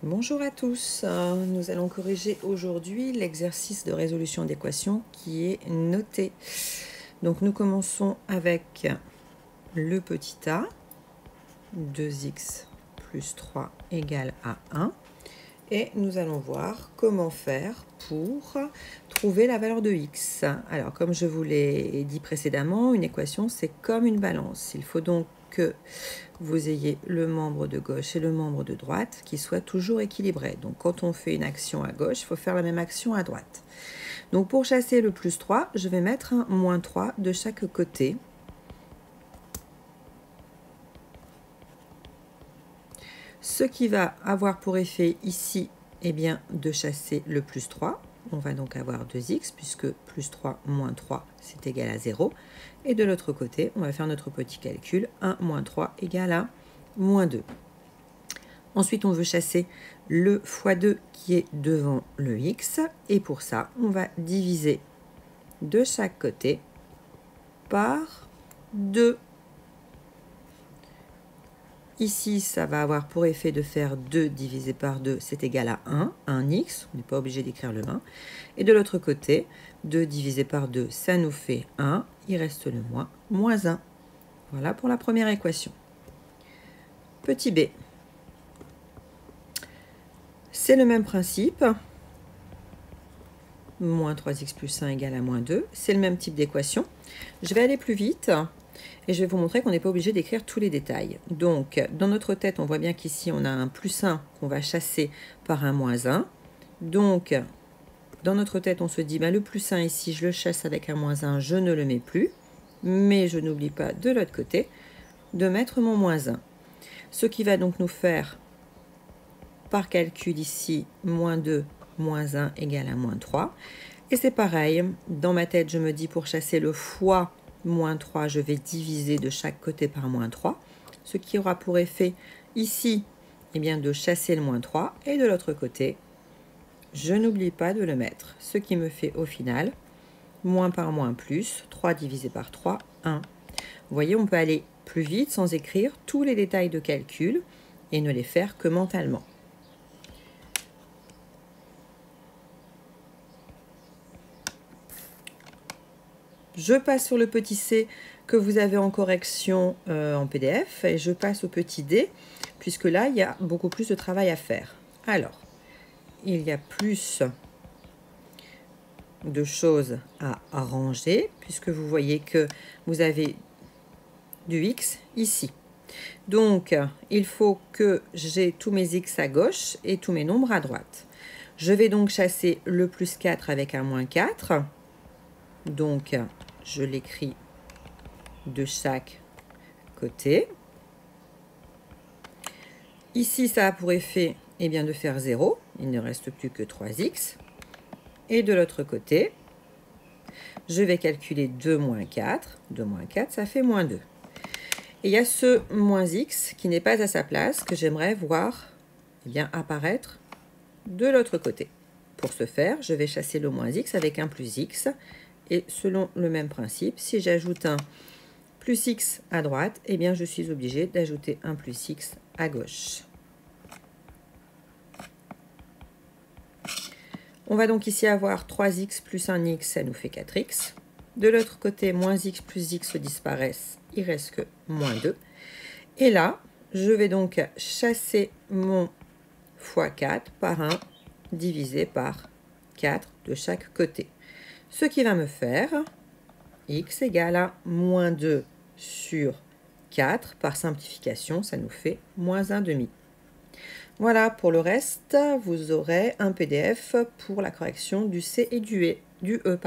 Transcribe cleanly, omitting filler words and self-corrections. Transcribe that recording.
Bonjour à tous, nous allons corriger aujourd'hui l'exercice de résolution d'équation qui est noté. Donc nous commençons avec le petit a, 2x plus 3 égale à 1. Et nous allons voir comment faire pour trouver la valeur de x. Alors comme je vous l'ai dit précédemment, une équation c'est comme une balance. Il faut donc que vous ayez le membre de gauche et le membre de droite qui soient toujours équilibrés. Donc quand on fait une action à gauche, il faut faire la même action à droite. Donc pour chasser le plus 3, je vais mettre un moins 3 de chaque côté. Ce qui va avoir pour effet ici, eh bien, de chasser le plus 3. On va donc avoir 2x, puisque plus 3 moins 3, c'est égal à 0. Et de l'autre côté, on va faire notre petit calcul. 1 moins 3 égale à moins 2. Ensuite, on veut chasser le fois 2 qui est devant le x. Et pour ça, on va diviser de chaque côté par 2. Ici, ça va avoir pour effet de faire 2 divisé par 2, c'est égal à 1 x, on n'est pas obligé d'écrire le 1. Et de l'autre côté, 2 divisé par 2, ça nous fait 1, il reste le moins 1. Voilà pour la première équation. Petit b. C'est le même principe. Moins 3x plus 1 égale à moins 2. C'est le même type d'équation. Je vais aller plus vite. Et je vais vous montrer qu'on n'est pas obligé d'écrire tous les détails. Donc, dans notre tête, on voit bien qu'ici, on a un plus 1 qu'on va chasser par un moins 1. Donc, dans notre tête, on se dit, le plus 1 ici, je le chasse avec un moins 1, je ne le mets plus. Mais je n'oublie pas, de l'autre côté, de mettre mon moins 1. Ce qui va donc nous faire, par calcul ici, moins 2, moins 1 égale à moins 3. Et c'est pareil, dans ma tête, je me dis, pour chasser le fois moins 3, je vais diviser de chaque côté par moins 3, ce qui aura pour effet ici de chasser le moins 3, et de l'autre côté, je n'oublie pas de le mettre, ce qui me fait au final moins par moins plus, 3 divisé par 3, 1. Vous voyez, on peut aller plus vite sans écrire tous les détails de calcul et ne les faire que mentalement. Je passe sur le petit c que vous avez en correction en PDF et je passe au petit d, puisque là, il y a beaucoup plus de travail à faire. Alors, il y a plus de choses à ranger, puisque vous voyez que vous avez du x ici. Donc, il faut que j'ai tous mes x à gauche et tous mes nombres à droite. Je vais donc chasser le plus 4 avec un moins 4. Donc, je l'écris de chaque côté. Ici, ça a pour effet de faire 0. Il ne reste plus que 3x. Et de l'autre côté, je vais calculer 2 moins 4. 2 moins 4, ça fait moins 2. Et il y a ce moins x qui n'est pas à sa place, que j'aimerais voir apparaître de l'autre côté. Pour ce faire, je vais chasser le moins x avec un plus x. Et selon le même principe, si j'ajoute un plus x à droite, je suis obligée d'ajouter un plus x à gauche. On va donc ici avoir 3x plus 1x, ça nous fait 4x. De l'autre côté, moins x plus x disparaissent, il reste que moins 2. Et là, je vais donc chasser mon fois 4 par 1 divisé par 4 de chaque côté. Ce qui va me faire x égale à moins 2 sur 4. Par simplification, ça nous fait moins 1,5. Voilà, pour le reste, vous aurez un PDF pour la correction du C et du E.